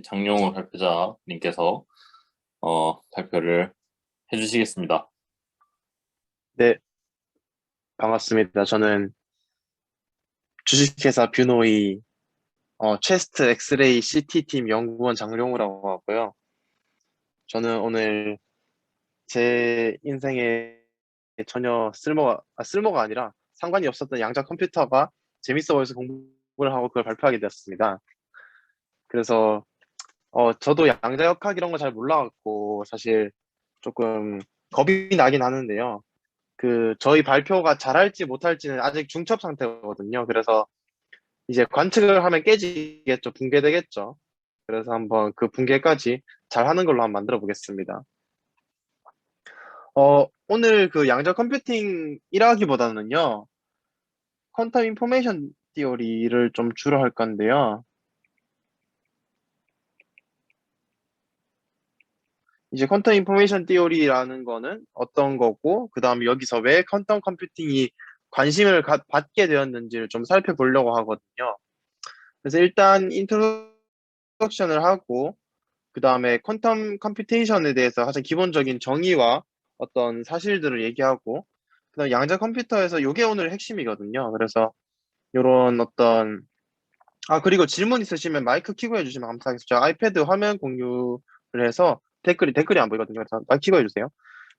장용호 발표자님께서 발표를 해주시겠습니다. 네, 반갑습니다. 저는 주식회사 뷰노의 체스트 엑스레이 CT팀 연구원 장룡우라고 하고요. 저는 오늘 제 인생에 전혀 쓸모가 아니라 상관이 없었던 양자 컴퓨터가 재밌어 보여서 공부를 하고 그걸 발표하게 되었습니다. 그래서 저도 양자역학 이런 거 잘 몰라갖고 사실 조금 겁이 나긴 하는데요. 저희 발표가 잘할지 못할지는 아직 중첩 상태거든요. 그래서 이제 관측을 하면 깨지겠죠. 붕괴되겠죠. 그래서 한번 그 붕괴까지 잘 하는 걸로 한번 만들어 보겠습니다. 오늘 그 양자 컴퓨팅 1하기보다는요, 퀀텀 인포메이션 티어리를 좀 주로 할 건데요. 이제 퀀텀 인포메이션 티어리라는 거는 어떤 거고, 그 다음에 여기서 왜 퀀텀 컴퓨팅이 관심을 받게 되었는지를 좀 살펴보려고 하거든요. 그래서 일단 인트로덕션을 하고, 그 다음에 퀀텀 컴퓨테이션에 대해서 가장 기본적인 정의와 어떤 사실들을 얘기하고, 그 다음에 양자 컴퓨터에서 이게 오늘 핵심이거든요. 그래서 이런 그리고 질문 있으시면 마이크 켜고 해주시면 감사하겠습니다. 제가 아이패드 화면 공유를 해서 댓글이 안 보이거든요. 그래서 마이크 켜고 해주세요.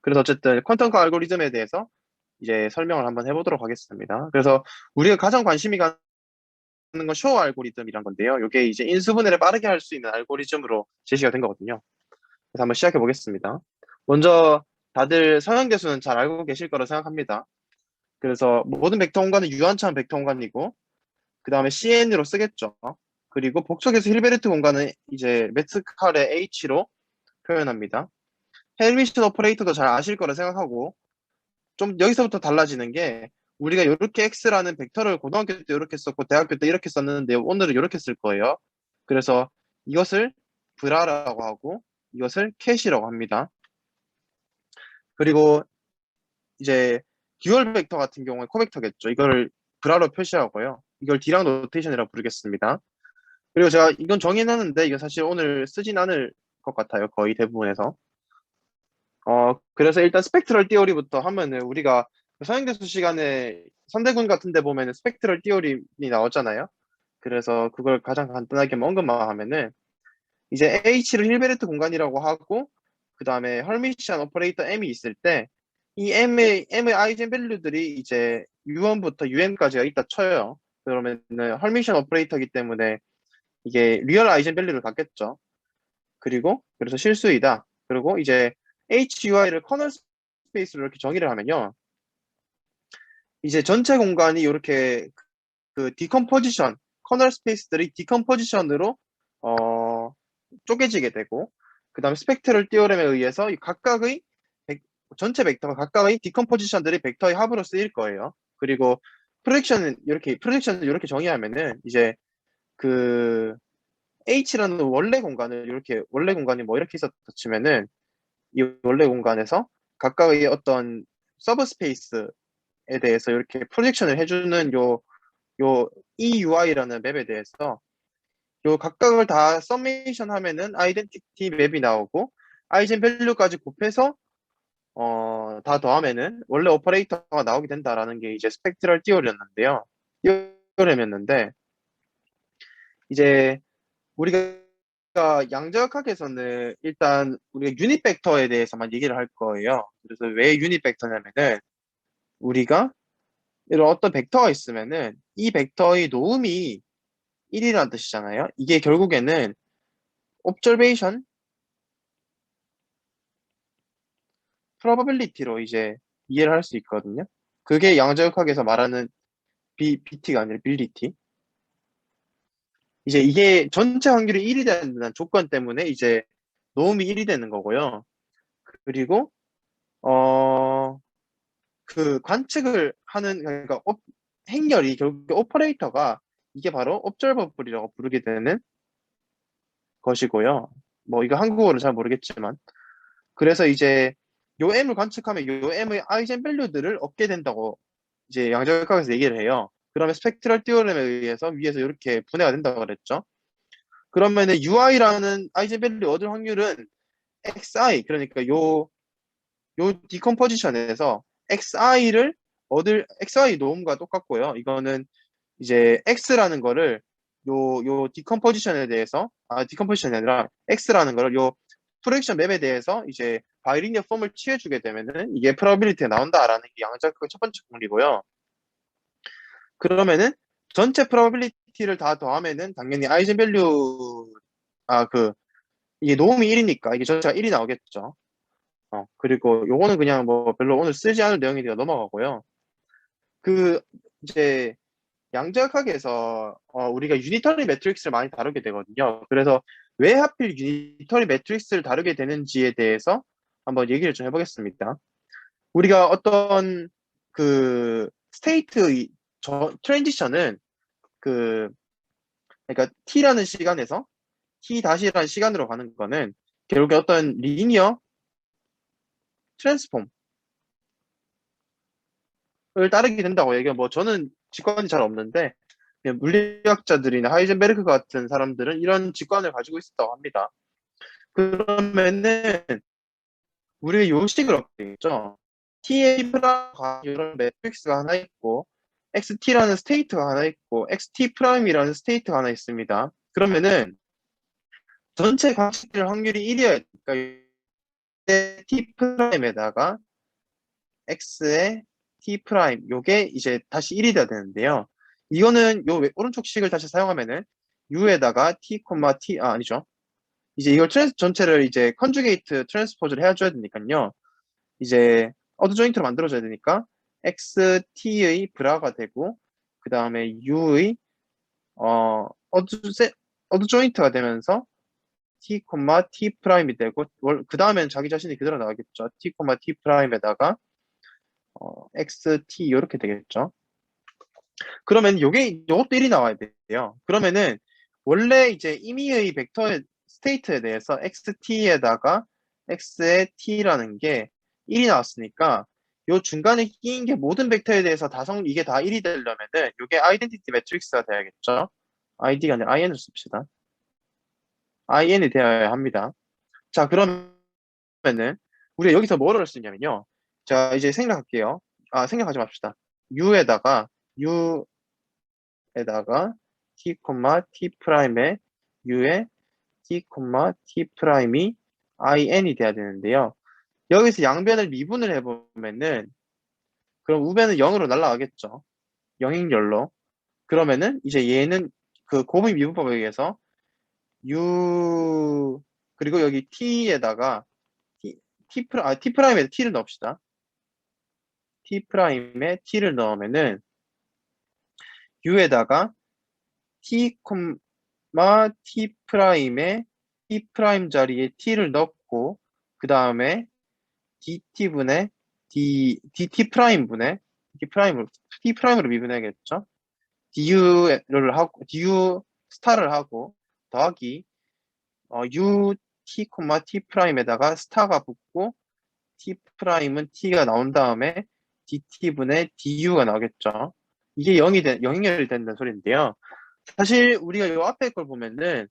그래서 어쨌든 퀀텀 알고리즘에 대해서 이제 설명을 한번 해보도록 하겠습니다. 그래서 우리가 가장 관심이 가는 건 쇼 알고리즘이란 건데요. 이게 이제 인수분해를 빠르게 할 수 있는 알고리즘으로 제시가 된 거거든요. 그래서 한번 시작해 보겠습니다. 먼저 다들 서양대수는 잘 알고 계실 거라 생각합니다. 그래서 모든 벡터 공간은 유한차원 벡터 공간이고 그 다음에 CN으로 쓰겠죠. 그리고 복속에서 힐베르트 공간은 이제 매트칼의 H로 표현합니다. 헬미션 오퍼레이터도 잘 아실 거라 생각하고 좀 여기서부터 달라지는 게 우리가 이렇게 X라는 벡터를 고등학교 때 이렇게 썼고 대학교 때 이렇게 썼는데 오늘은 이렇게 쓸 거예요. 그래서 이것을 브라라고 하고 이것을 캣이라고 합니다. 그리고 이제 듀얼 벡터 같은 경우에 코벡터겠죠. 이걸 브라로 표시하고요. 이걸 D랑 노테이션이라고 부르겠습니다. 그리고 제가 이건 정의해놨는데 이거 사실 오늘 쓰진 않을 것 같아요. 거의 대부분에서. 그래서 일단 스펙트럴 띠어리부터 하면은 우리가 서양대수 시간에 선대군 같은 데 보면은 스펙트럴 띠어리 나왔잖아요. 그래서 그걸 가장 간단하게 언급만 하면은 이제 H를 힐베르트 공간이라고 하고 그 다음에 헐미시안 오퍼레이터 M이 있을 때 이 M의 아이젠 밸류들이 이제 U1부터 UM까지가 있다 쳐요. 그러면은 헐미시안 오퍼레이터이기 때문에 이게 리얼 아이젠 밸류를 갖겠죠. 그래서 실수이다. 그리고 이제 HUI를 커널 스페이스로 이렇게 정의를 하면요. 이제 전체 공간이 이렇게 그 디컴포지션, 커널 스페이스들이 디컴포지션으로 어, 쪼개지게 되고 그 다음에 스펙트럴 띠어렘에 의해서 이 각각의 전체 벡터가 각각의 디컴포지션들이 벡터의 합으로 쓰일 거예요. 그리고 프로젝션을 이렇게 정의하면은 이제 그 H라는 원래 공간이 뭐 이렇게 있었다 치면은 이 원래 공간에서 각각의 어떤 서브 스페이스에 대해서 이렇게 프로젝션을 해주는 요 EUI라는 맵에 대해서 요 각각을 다 서메이션 하면은 아이덴티티 맵이 나오고 아이젠 밸류까지 곱해서 다 더하면은 원래 오퍼레이터가 나오게 된다라는 게 이제 스펙트럴 띠어리였는데요. 띠어리였는데 이제 우리가 양자역학에서는 일단 우리가 유닛 벡터에 대해서만 얘기를 할 거예요. 그래서 왜 유닛 벡터냐면은 우리가 이런 어떤 벡터가 있으면은 이 벡터의 노음이 1이라는 뜻이잖아요. 이게 결국에는 observation probability로 이제 이해를 할 수 있거든요. 그게 양자역학에서 말하는 BT가 아니라 ability. 이제 이게 전체 확률이 1이 되는 조건 때문에 이제 노음이 1이 되는 거고요. 그리고 어, 그 관측을 하는 그러니까 행렬이 결국 오퍼레이터가 이게 바로 observable이라고 부르게 되는 것이고요. 뭐 이거 한국어를 잘 모르겠지만 그래서 이제 요 M을 관측하면 요 M의 아이젠 밸류들을 얻게 된다고 이제 양자역학에서 얘기를 해요. 그러면 스펙트럴 띠어렘에 의해서 위에서 이렇게 분해가 된다고 그랬죠. 그러면은 UI라는 아이젠밸류 얻을 확률은 XI, 그러니까 요 디컴포지션에서 XI 노음과 똑같고요. 이거는 이제 X라는 거를 요 디컴포지션에 대해서, 디컴포지션이 아니라 X라는 거를 요 프로젝션 맵에 대해서 이제 바이리니어 폼을 취해주게 되면은 이게 프로바빌리티가 나온다라는 게 양자역학의 첫 번째 공리고요. 그러면은 전체 프로바빌리티를 다 더하면은 당연히 아이젠밸류, 그 이게 노음이 1이니까 이게 전체가 1이 나오겠죠. 그리고 요거는 그냥 뭐 별로 오늘 쓰지 않을 내용이니까 넘어가고요. 그 이제 양자역학에서 우리가 유니터리 매트릭스를 많이 다루게 되거든요. 그래서 왜 하필 유니터리 매트릭스를 다루게 되는지에 대해서 한번 얘기를 좀 해보겠습니다. 우리가 어떤 그 스테이트 트랜지션은 그 그러니까 t라는 시간에서 t-라는 시간으로 가는 거는 결국에 어떤 리니어 트랜스폼 을 따르게 된다고 얘기해요. 뭐 저는 직관이 잘 없는데 그냥 물리학자들이나 하이젠베르크 같은 사람들은 이런 직관을 가지고 있었다고 합니다. 그러면은 우리가 요식을 얻게 되겠죠. T의 프라임과 이런 매트릭스가 하나 있고 XT라는 스테이트가 하나 있고 XT 프라임이라는 스테이트가 하나 있습니다. 그러면은 전체 관측될 확률이 1이어야 되니까 T 프라임에다가 X의 T 프라임 요게 이제 다시 1이 돼야 되는데요. 이거는 요 오른쪽 식을 다시 사용하면은 U에다가 T, T, 아니죠. 이제 이걸 전체를 이제 컨주게이트 트랜스포즈를 해줘야 되니까요. 이제 어드 조인트로 만들어줘야 되니까 XT의 브라가 되고 그 다음에 U의 어드 조인트가 되면서 T, T 프라임이 되고 그 다음에는 자기 자신이 그대로 나오겠죠. T, T 프라임에다가 XT 이렇게 되겠죠. 그러면 요것도 1이 나와야 돼요. 그러면은 원래 이제 임의의 벡터의 스테이트에 대해서 XT에다가 X의 T라는 게 1이 나왔으니까 요 중간에 끼인 게 모든 벡터에 대해서 이게 다 1이 되려면은 요게 아이덴티티 매트릭스가 돼야겠죠. ID가 아니라 IN을 씁시다. IN이 되어야 합니다. 자, 그러면은 우리가 여기서 뭐를 할 수 있냐면요. 자, 이제 생각할게요. 생각하지 맙시다. U에다가 t, t 프라임에 u에 t, t 프라임이 in이 돼야 되는데요. 여기서 양변을 미분을 해보면은 그럼 우변은 0으로 날아가겠죠. 영익열로. 그러면은 이제 얘는 그 곱의 미분법에 의해서 u 그리고 여기 t에다가 t 프라임에 t를 넣읍시다. t 프라임에 t를 넣으면은 u에다가 t, t 프라임에 t 프라임 자리에 t를 넣고 그 다음에 dt분의 dt 프라임분의 t 프라임으로 미분해야겠죠. du를 하고 du 스타를 하고 더하기 u t, t 프라임에다가 스타가 붙고 t 프라임은 t가 나온 다음에 dt분의 du가 나오겠죠. 이게 0이 된다는 소리인데요. 사실 우리가 이 앞에 걸 보면은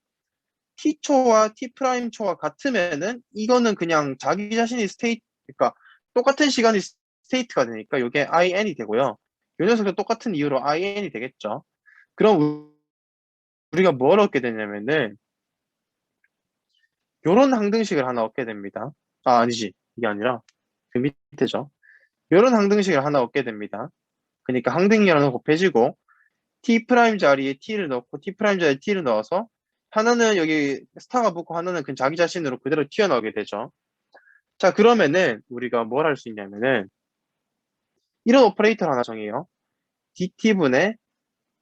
t초와 t 프라임 초가 같으면은 이거는 그냥 자기 자신이 그러니까 똑같은 시간이 스테이트가 되니까 이게 in이 되고요. 이 녀석도 똑같은 이유로 in이 되겠죠. 그럼 우리가 뭘 얻게 되냐면은 요런 항등식을 하나 얻게 됩니다. 아니지. 이게 아니라 그 밑에죠. 요런 항등식을 하나 얻게 됩니다. 그러니까 항등이라는 곱해지고 t 프라임 자리에 t를 넣고 t 프라임 자리에 t를 넣어서 하나는 여기 스타가 붙고 하나는 그냥 자기 자신으로 그대로 튀어나오게 되죠. 자, 그러면은 우리가 뭘 할 수 있냐면은 이런 오퍼레이터를 하나 정해요. dt분의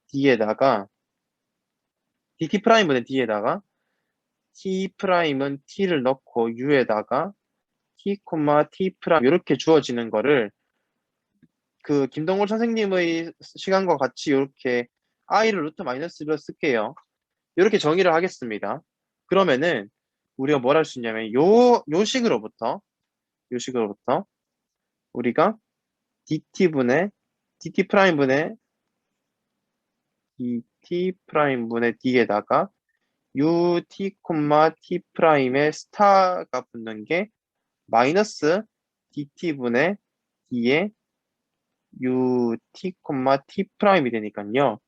d에다가 dt 프라임분의 d에다가 t 프라임은 t를 넣고 u에다가 t, t 프라임 이렇게 주어지는 거를 그 김동걸 선생님의 시간과 같이 이렇게 i를 루트 마이너스로 쓸게요. 이렇게 정의를 하겠습니다. 그러면은 우리가 뭘 할 수 있냐면 요 식으로부터 우리가 dt 프라임분의 dt 프라임분의 d에다가 ut, t 프라임에 스타가 붙는 게 마이너스 dt분의 d에 ut, t 프라임이 되니까요.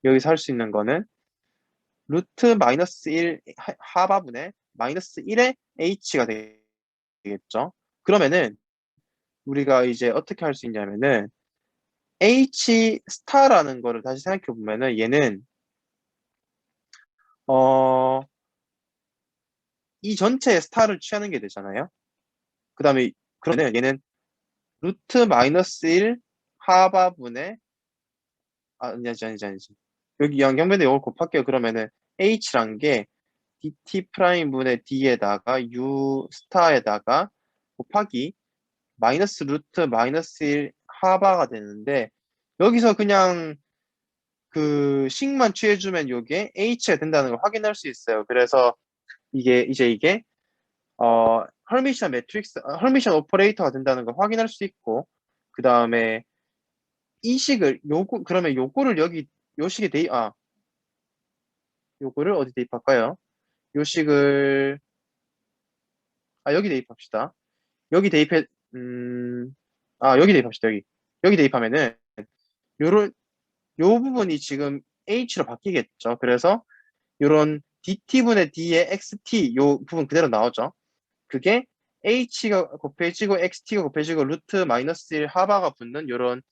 여기서 할 수 있는 거는 루트 마이너스 1 하바분의 마이너스 1의 h가 되겠죠. 그러면은 우리가 이제 어떻게 할 수 있냐면은 h 스타라는 거를 다시 생각해 보면은 얘는 어 이 전체의 스타를 취하는 게 되잖아요. 그다음에 그러면 얘는 루트 마이너스 1 하바분의 아니지. 여기 양변에 이걸 곱할게요. 그러면은 h란 게 dt 프라임 분의 d에다가 u 스타에다가 곱하기 마이너스 루트 마이너스 1 하바가 되는데 여기서 그냥 그 식만 취해주면 요게 h가 된다는 걸 확인할 수 있어요. 그래서 이게 헐미션 매트릭스, 헐미션 오퍼레이터가 된다는 걸 확인할 수 있고 그 다음에 이 식을 그러면 요거를 여기 요 식에 요거를 어디 대입할까요? 요 식을 여기 대입합시다. 여기 대입해 여기 대입합시다. 여기 대입하면은 요런 요 부분이 지금 h로 바뀌겠죠. 그래서 요런 dt분의 d의 xt 요 부분 그대로 나오죠. 그게 h가 곱해지고 xt가 곱해지고 루트 마이너스 1 하바가 붙는 요런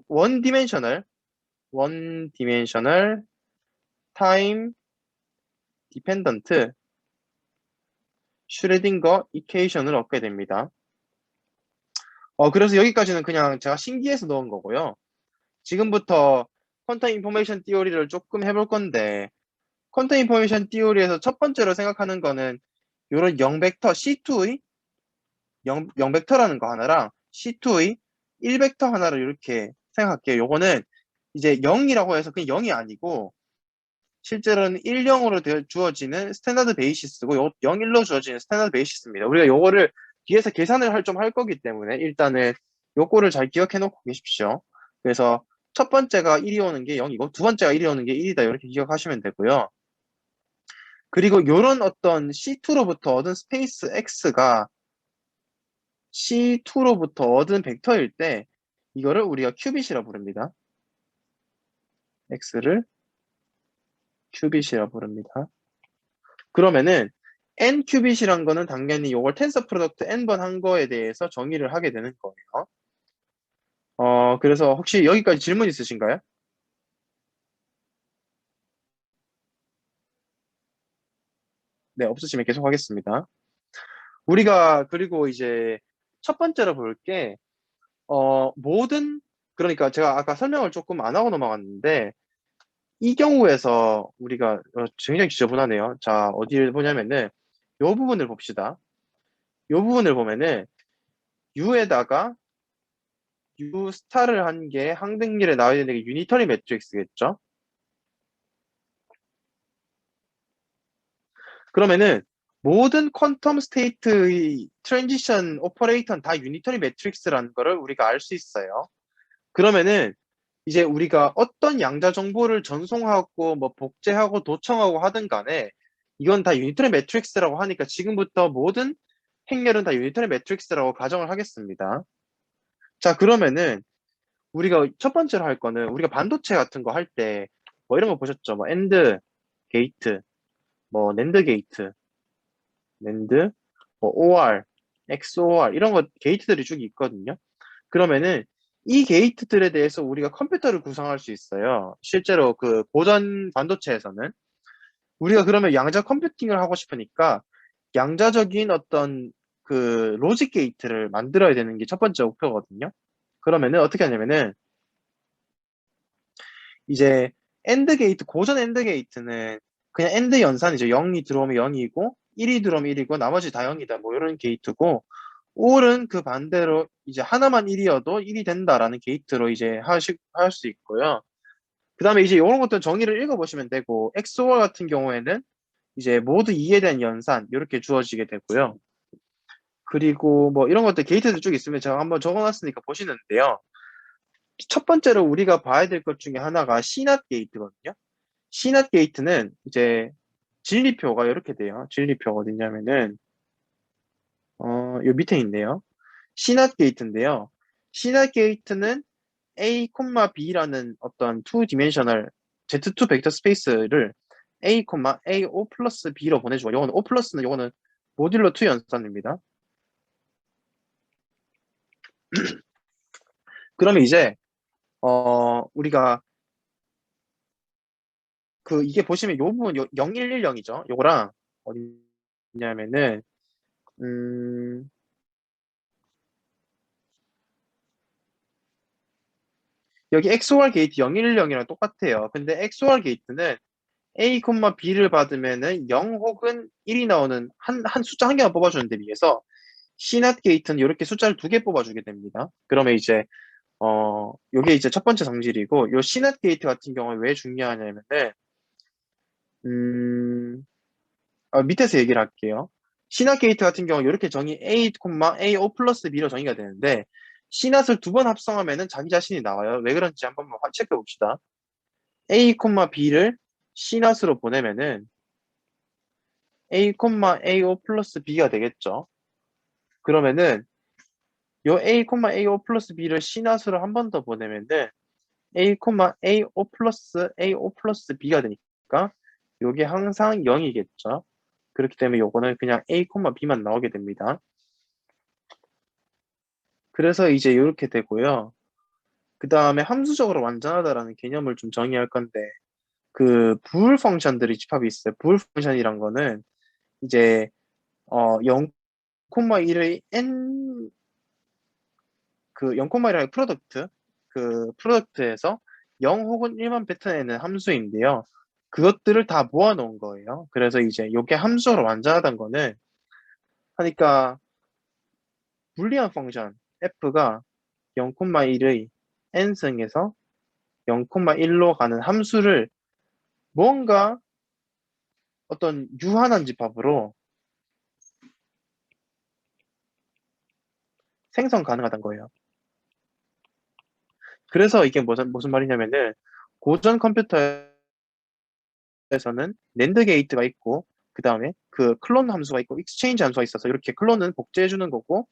원 디멘셔널 타임 디펜던트 슈레딩거 이퀘이션을 얻게 됩니다. 그래서 여기까지는 그냥 제가 신기해서 넣은 거고요. 지금부터 퀀텀 인포메이션 띠오리를 조금 해볼 건데 퀀텀 인포메이션 띠오리에서 첫 번째로 생각하는 거는 요런 0벡터 C2의 0벡터라는 거 하나랑 C2의 1벡터 하나를 이렇게 생각할게요. 요거는 이제 0이라고 해서 그냥 0이 아니고 실제로는 1, 0으로 주어지는 스탠다드 베이시스고 0, 1로 주어지는 스탠다드 베이시스입니다. 우리가 요거를 뒤에서 계산을 좀 할 거기 때문에 일단은 요거를 잘 기억해 놓고 계십시오. 그래서 첫 번째가 1이 오는 게 0이고 두 번째가 1이 오는 게 1이다 이렇게 기억하시면 되고요. 그리고 요런 어떤 C2로부터 얻은 스페이스 X가 C2로부터 얻은 벡터일 때 이거를 우리가 큐빗이라 부릅니다. X를 큐빗이라 부릅니다. 그러면은 n 큐빗이란 거는 당연히 요걸 텐서 프로덕트 n번 한 거에 대해서 정의를 하게 되는 거예요. 그래서 혹시 여기까지 질문 있으신가요? 네, 없으시면 계속 하겠습니다. 우리가 그리고 이제 첫 번째로 볼게 모든 그러니까 제가 아까 설명을 조금 안 하고 넘어갔는데 이 경우에서 우리가 굉장히 지저분하네요. 자, 어디를 보냐면은 요 부분을 봅시다. 요 부분을 보면은 U에다가 U 스타를 한 게 항등률에 나와야 되는 게 유니터리 매트릭스겠죠? 그러면은 모든 퀀텀 스테이트의 트랜지션 오퍼레이터는 다 유니터리 매트릭스라는 거를 우리가 알 수 있어요. 그러면은 이제 우리가 어떤 양자 정보를 전송하고 뭐 복제하고 도청하고 하든 간에 이건 다 유니터리 매트릭스라고 하니까 지금부터 모든 행렬은 다 유니터리 매트릭스라고 가정을 하겠습니다. 자, 그러면은 우리가 첫 번째로 할 거는 우리가 반도체 같은 거 할 때 뭐 이런 거 보셨죠? 뭐 엔드 게이트, 뭐 낸드 게이트, 낸드, 뭐 OR, XOR 이런 거 게이트들이 쭉 있거든요. 그러면은 이 게이트들에 대해서 우리가 컴퓨터를 구성할 수 있어요. 실제로 그 고전 반도체에서는 우리가 그러면 양자 컴퓨팅을 하고 싶으니까 양자적인 어떤 그 로직 게이트를 만들어야 되는 게 첫 번째 목표거든요. 그러면은 어떻게 하냐면은 이제 엔드 게이트, 고전 엔드 게이트는 그냥 엔드 연산이죠. 0이 들어오면 0이고 1이 들어오면 1이고 나머지 다 0이다. 뭐 이런 게이트고 올은 그 반대로 이제 하나만 1이어도 1이 된다라는 게이트로 이제 할 수 있고요. 그 다음에 이제 이런 것들 정의를 읽어보시면 되고 XOR 같은 경우에는 이제 모두 2에 대한 연산 이렇게 주어지게 되고요. 그리고 뭐 이런 것들 게이트들 쭉 있으면 제가 한번 적어놨으니까 보시는데요. 첫 번째로 우리가 봐야 될 것 중에 하나가 CNOT 게이트거든요. C낫 게이트는 이제 진리표가 이렇게 돼요. 진리표가 어디냐면은 요 밑에 있네요. C낫 게이트인데요. C낫 게이트는 A, B라는 어떤 투 디멘셔널 Z2 벡터 스페이스를 A, A, O 플러스 B로 보내주고 요거는 O 플러스는 요거는 모듈러 2 연산입니다. 그러면 이제 우리가 그 이게 보시면 요 부분 0110이죠. 요거랑 어디냐면은 음 여기 XOR 게이트 0110이랑 똑같아요. 근데 XOR 게이트는 A, B를 받으면은 0 혹은 1이 나오는 한 숫자 한 개만 뽑아주는 데 비해서 C낫 게이트는 이렇게 숫자를 두 개 뽑아주게 됩니다. 그러면 이제 요게 이제 첫 번째 성질이고 요 C낫 게이트 같은 경우는 왜 중요하냐면은 음 밑에서 얘기를 할게요. C낫 게이트 같은 경우 이렇게 정의 A, AO 플러스 B로 정의가 되는데 C낫을 두 번 합성하면은 자기 자신이 나와요. 왜 그런지 한번 체크해 봅시다. A, B를 C낫으로 보내면은 A, AO 플러스 B가 되겠죠. 그러면은 요 A, AO 플러스 B를 C낫으로 한 번 더 보내면은 A, AO 플러스 B가 되니까 요게 항상 0이겠죠. 그렇기 때문에 요거는 그냥 A, B만 나오게 됩니다. 그래서 이제 이렇게 되고요. 그 다음에 함수적으로 완전하다라는 개념을 좀 정의할 건데 그 부울 펑션들이 집합이 있어요. 부울 펑션이란 거는 이제 0, 1의 n 그 0,1의 프로덕트 그 프로덕트에서 0 혹은 1만 뱉어내는 함수인데요. 그것들을 다 모아놓은 거예요. 그래서 이제 이게 함수로 완전하다는 거는 하니까 불리한 펑션 f가 0,1의 n승에서 0,1로 가는 함수를 뭔가 어떤 유한한 집합으로 생성 가능하다는 거예요. 그래서 이게 무슨 말이냐면은 고전 컴퓨터에서는 낸드 게이트가 있고 그 다음에 그 클론 함수가 있고 익스체인지 함수가 있어서 이렇게 클론은 복제해 주는 거고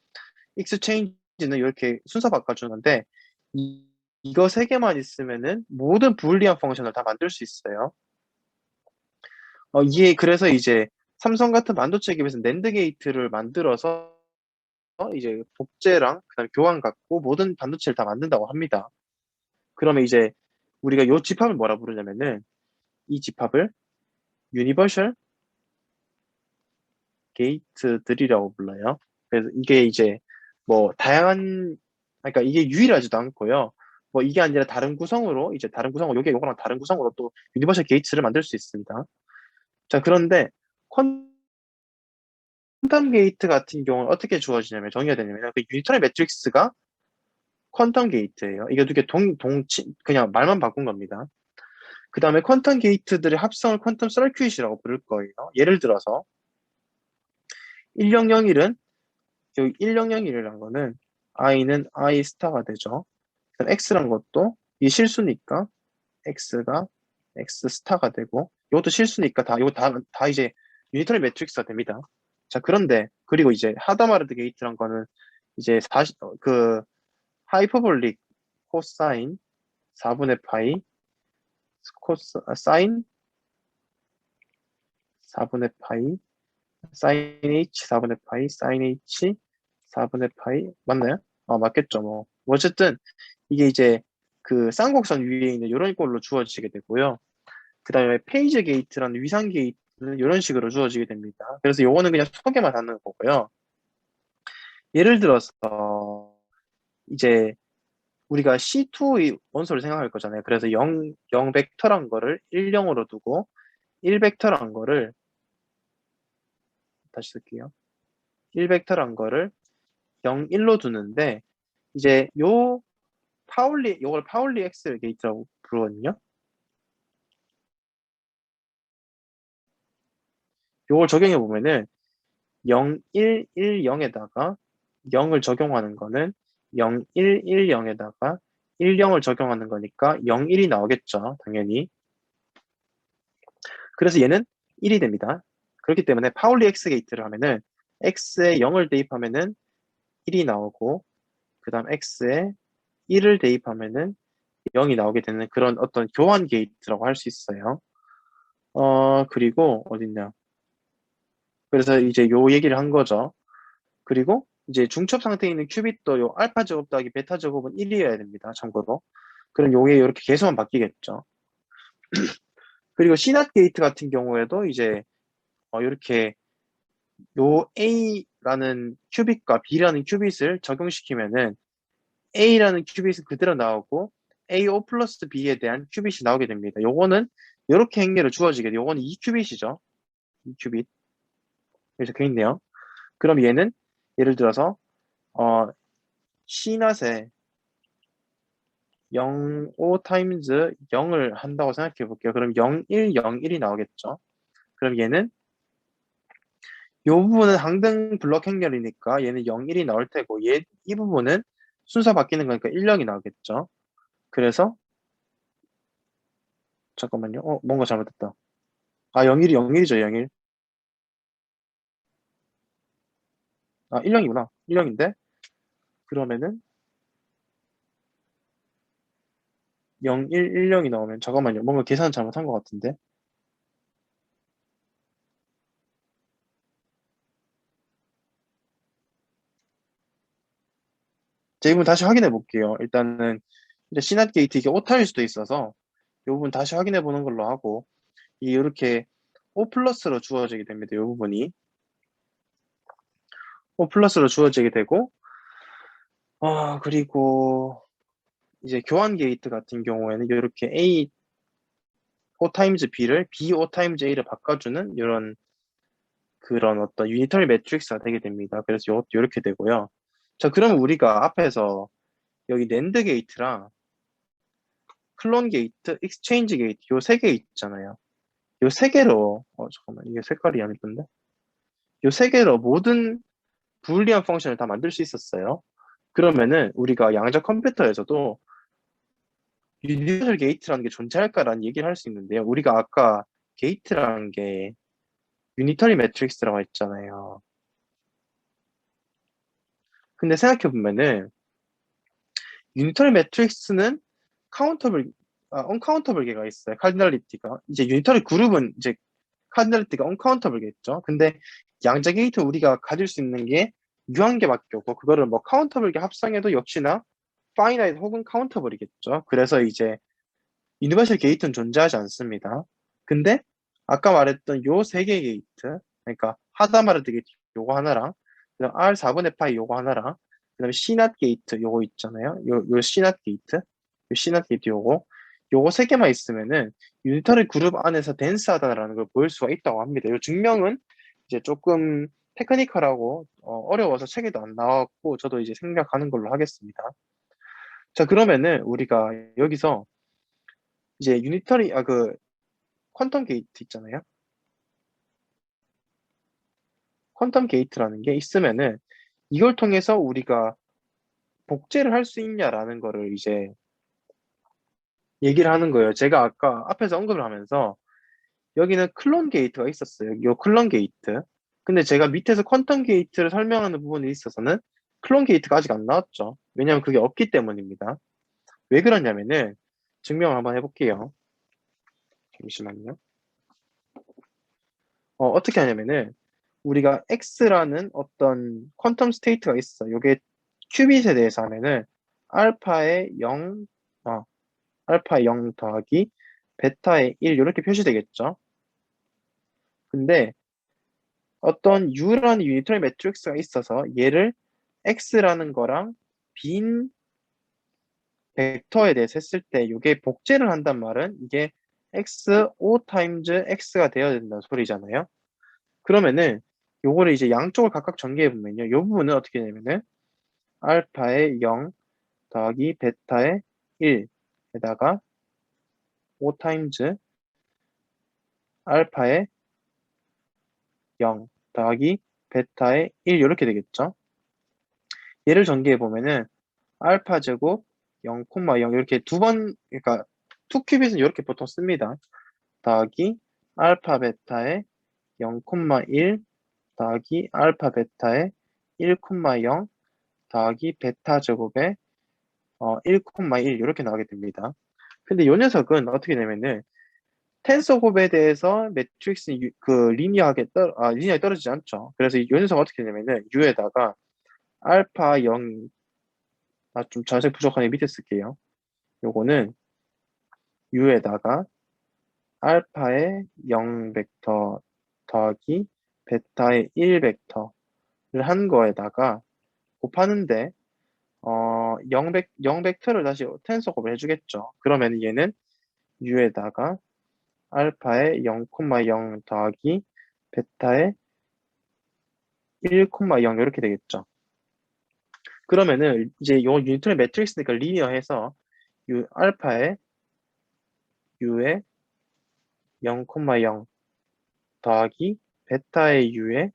익스체인지는 이렇게 순서 바꿔주는 건데 이거 세 개만 있으면은 모든 불리한 펑션을 다 만들 수 있어요. 이게 그래서 이제 삼성 같은 반도체 기업에서 낸드 게이트를 만들어서 이제 복제랑 그다음에 교환 갖고 모든 반도체를 다 만든다고 합니다. 그러면 이제 우리가 이 집합을 뭐라 부르냐면은 이 집합을 유니버셜 게이트들이라고 불러요. 그래서 이게 이제 뭐 다양한 그러니까 이게 유일하지도 않고요. 뭐 이게 아니라 다른 구성으로 이제 다른 구성으로 요게 요거랑 다른 구성으로 또 유니버셜 게이트를 만들 수 있습니다. 자, 그런데 퀀텀 게이트 같은 경우는 어떻게 주어지냐면 정의가 되냐면 그 유니터리 매트릭스가 퀀텀 게이트예요. 이게 두개 그냥 말만 바꾼 겁니다. 그 다음에 퀀텀 게이트들의 합성을 퀀텀 서큐잇이라고 부를 거예요. 예를 들어서 1001은 여기 1001이라는 거는 i는 i 스타가 되죠. 그다음 x란 것도 이 실수니까 x가 x 스타가 되고 이것도 실수니까 이거 다 이제 유니터리 매트릭스가 됩니다. 자, 그런데 그리고 이제 하다마르드 게이트란 거는 이제 그 하이퍼볼릭 코사인 4분의 파이 사인 4분의 파이 사인 h 4분의 파이 사인 h 4분의 파이 맞나요? 맞겠죠. 뭐 어쨌든 이게 이제 그 쌍곡선 위에 있는 이런 꼴로 주어지게 되고요. 그 다음에 페이지 게이트라는 위상 게이트는 이런 식으로 주어지게 됩니다. 그래서 요거는 그냥 소개만 하는 거고요. 예를 들어서 이제 우리가 C2의 원소를 생각할 거잖아요. 그래서 0 벡터란 거를 1, 0으로 두고 1 벡터란 거를 다시 쓸게요. 1 벡터란 거를 0, 1로 두는데 이제 요걸 파울리 엑셀 게이트라고 부르거든요. 요걸 적용해 보면은 0, 1, 1, 0에다가 0을 적용하는 거는 0, 1, 1, 0에다가 1, 0을 적용하는 거니까 0, 1이 나오겠죠. 당연히. 그래서 얘는 1이 됩니다. 그렇기 때문에 파울리 X 게이트를 하면은 X에 0을 대입하면은 1이 나오고 그 다음 X에 1을 대입하면은 0이 나오게 되는 그런 어떤 교환 게이트라고 할 수 있어요. 그리고 어딨냐. 그래서 이제 요 얘기를 한 거죠. 그리고 이제 중첩 상태에 있는 큐빗도 요 알파 제곱 더하기 베타 제곱은 1이어야 됩니다. 참고로. 그럼 요게 이렇게 계수만 바뀌겠죠. 그리고 C낫 게이트 같은 경우에도 이제 이렇게 요 A라는 큐빗과 B라는 큐빗을 적용시키면은 A라는 큐빗은 그대로 나오고 AO 플러스 B에 대한 큐빗이 나오게 됩니다. 요거는 이렇게 행렬을 주어지게 돼요. 요거는 2큐빗이죠. 2큐빗. 그래서 돼 있네요. 그럼 얘는 예를 들어서 C낫에 0, 5 타임즈 0을 한다고 생각해 볼게요. 그럼 0, 1, 0, 1이 나오겠죠. 그럼 얘는 요 부분은 항등 블록 행렬이니까 얘는 0, 1이 나올 테고 이 부분은 순서 바뀌는 거니까 1, 0이 나오겠죠. 그래서 잠깐만요. 뭔가 잘못됐다. 0, 1이 0, 1이죠. 0, 1. 1, 0이구나. 1, 0인데 그러면은 0, 1, 1, 0이 나오면 잠깐만요. 뭔가 계산 잘못한 것 같은데. 제 이 부분 다시 확인해 볼게요. 일단은 이제 시낫 게이트 이게 오타일 수도 있어서 이 부분 다시 확인해 보는 걸로 하고 이렇게 O 플러스로 주어지게 됩니다. 이 부분이 O 플러스로 주어지게 되고 그리고 이제 교환 게이트 같은 경우에는 이렇게 A O 타임즈 B를 B O 타임즈 A를 바꿔주는 이런 그런 어떤 유니터리 매트릭스가 되게 됩니다. 그래서 이것도 이렇게 되고요. 자, 그럼 우리가 앞에서 여기 낸드 게이트랑 클론 게이트, 익스체인지 게이트 요 세 개 있잖아요. 요 세 개로 잠깐만 이게 색깔이 안 예쁜데? 요 세 개로 모든 불리한 펑션을 다 만들 수 있었어요. 그러면은 우리가 양자 컴퓨터에서도 유니버설 게이트라는 게 존재할까라는 얘기를 할 수 있는데요. 우리가 아까 게이트라는 게 유니터리 매트릭스라고 했잖아요. 근데 생각해보면은 유니터리 매트릭스는 카운터블, 언카운터블 개가 있어요. 카디널리티가. 이제 유니터리 그룹은 이제 카디널리티가 언카운터블겠죠. 근데 양자 게이트 우리가 가질 수 있는 게 유한개밖에 없고 그거를 뭐 카운터블 개 합성해도 역시나 파이나이트 혹은 카운터블이겠죠. 그래서 이제 유니버셜 게이트는 존재하지 않습니다. 근데 아까 말했던 요 세 개의 게이트, 그러니까 하다마르트 게이트 요거 하나랑 그다음 R4분의 파이 요거 하나랑 그다음에 C낫 게이트 요거 있잖아요. 요 C낫 게이트, 요 C낫 게이트 요거 세 개만 있으면은 유니터리 그룹 안에서 덴스하다라는 걸 보일 수가 있다고 합니다. 요 증명은 이제 조금 테크니컬하고 어려워서 책에도 안 나왔고 저도 이제 생략하는 걸로 하겠습니다. 자, 그러면은 우리가 여기서 이제 유니터리 퀀텀 게이트 있잖아요. 퀀텀 게이트라는 게 있으면은 이걸 통해서 우리가 복제를 할 수 있냐라는 거를 이제 얘기를 하는 거예요. 제가 아까 앞에서 언급을 하면서 여기는 클론 게이트가 있었어요. 요 클론 게이트. 근데 제가 밑에서 퀀텀 게이트를 설명하는 부분에 있어서는 클론 게이트가 아직 안 나왔죠. 왜냐하면 그게 없기 때문입니다. 왜 그러냐면은 증명을 한번 해볼게요. 잠시만요. 어떻게 하냐면은 우리가 X라는 어떤 퀀텀 스테이트가 있어. 요게 큐빗에 대해서 하면은 알파의 0, 알파의 0 더하기 베타의 1 이렇게 표시되겠죠. 근데 어떤 U라는 유니터리 매트릭스가 있어서 얘를 X라는 거랑 빈 벡터에 대해서 했을 때 이게 복제를 한단 말은 이게 X, O 타임즈 X가 되어야 된다는 소리잖아요. 그러면은 요거를 이제 양쪽을 각각 전개해 보면요. 요 부분은 어떻게 되냐면은 알파의 0 더하기 베타의 1에다가 5 타임즈 알파의 0 더하기 베타의 1 이렇게 되겠죠. 얘를 전개해 보면은 알파 제곱 0, 0 이렇게 두 번, 그러니까 2큐빗은 이렇게 보통 씁니다. 더하기 알파 베타의 0,1 더하기 알파 베타의 1,0 더하기 베타 제곱의 1,1 이렇게 나오게 됩니다. 근데 이 녀석은 어떻게 되면은 텐서 곱에 대해서 매트릭스 리니어하게 떨어지지 않죠. 그래서 이 녀석 어떻게 되냐면은 U에다가 알파 0, 좀 자색 부족하니 밑에 쓸게요. 요거는 U에다가 알파의 0 벡터 더하기 베타의 1 벡터를 한 거에다가 곱하는데 0 벡터를 다시 텐서 곱을 해주겠죠. 그러면 얘는 U에다가 알파의 0,0 더하기 베타의 1,0 이렇게 되겠죠. 그러면은 이제 요 뉴턴의 매트릭스니까 리니어해서 알파의 U의 0,0 더하기 베타의 U의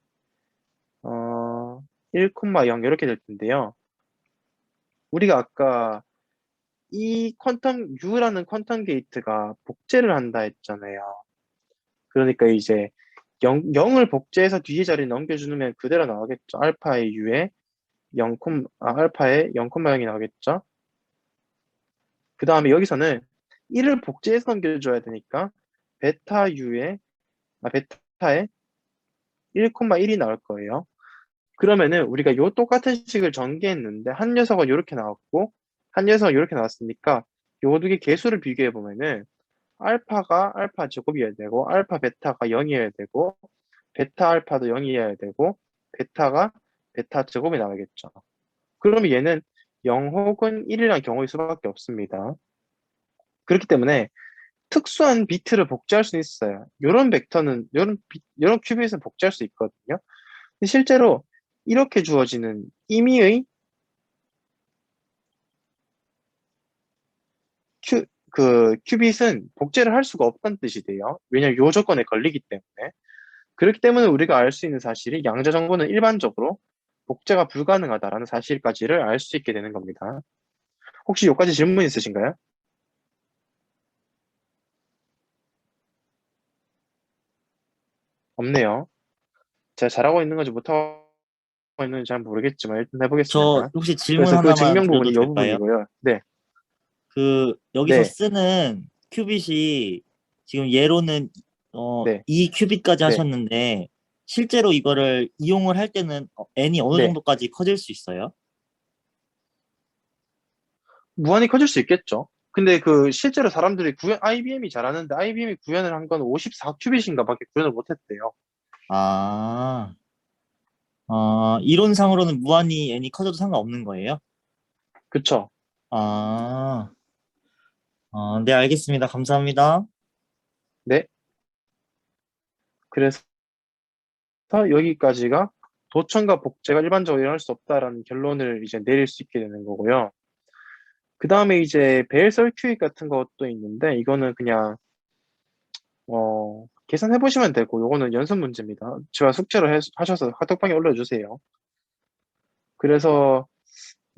1,0 이렇게 될 텐데요. 우리가 아까 이 U라는 퀀텀 게이트가 복제를 한다 했잖아요. 그러니까 이제 0을 복제해서 뒤에 자리 넘겨주면 그대로 나오겠죠. 알파의 U에 알파의 0,0이 나오겠죠. 그 다음에 여기서는 1을 복제해서 넘겨줘야 되니까 베타의 1,1이 나올 거예요. 그러면은 우리가 요 똑같은 식을 전개했는데 한 녀석은 이렇게 나왔고 한 녀석은 이렇게 나왔으니까 요 두 개 개수를 비교해 보면은 알파가 알파 제곱이어야 되고 알파 베타가 0이어야 되고 베타 알파도 0이어야 되고 베타가 베타 제곱이 나오겠죠. 그러면 얘는 0 혹은 1이란 경우일 수밖에 없습니다. 그렇기 때문에 특수한 비트를 복제할 수 있어요. 요런 벡터는 요런 큐빅에서 복제할 수 있거든요. 근데 실제로 이렇게 주어지는 임의의 큐빗은 복제를 할 수가 없다는 뜻이 돼요. 왜냐면 요 조건에 걸리기 때문에. 그렇기 때문에 우리가 알 수 있는 사실이 양자 정보는 일반적으로 복제가 불가능하다라는 사실까지를 알 수 있게 되는 겁니다. 혹시 여기까지 질문 있으신가요? 없네요. 제가 잘하고 있는 건지 못하고 있는지 잘 모르겠지만 일단 저 해보겠습니다. 혹시 질문 그래서 그 하나만 증명 부분이 드려도 이 될까요? 부분이고요. 네, 그 여기서 네, 쓰는 큐빗이 지금 예로는 네, 2큐빗까지 네, 하셨는데 실제로 이거를 이용을 할 때는 n이 어느 네. 정도까지 커질 수 있어요? 무한히 커질 수 있겠죠. 근데 그 실제로 사람들이 IBM이 잘하는데 IBM이 구현을 한 건 54큐빗인가 밖에 구현을 못했대요. 아, 이론상으로는 무한히 n이 커져도 상관없는 거예요? 그쵸? 아, 네, 알겠습니다. 감사합니다. 네. 그래서 여기까지가 도청과 복제가 일반적으로 일어날 수 없다라는 결론을 이제 내릴 수 있게 되는 거고요. 그 다음에 이제 벨 설큐익 같은 것도 있는데 이거는 그냥 계산해 보시면 되고 요거는 연습 문제입니다. 제가 숙제로 하셔서 카톡방에 올려주세요. 그래서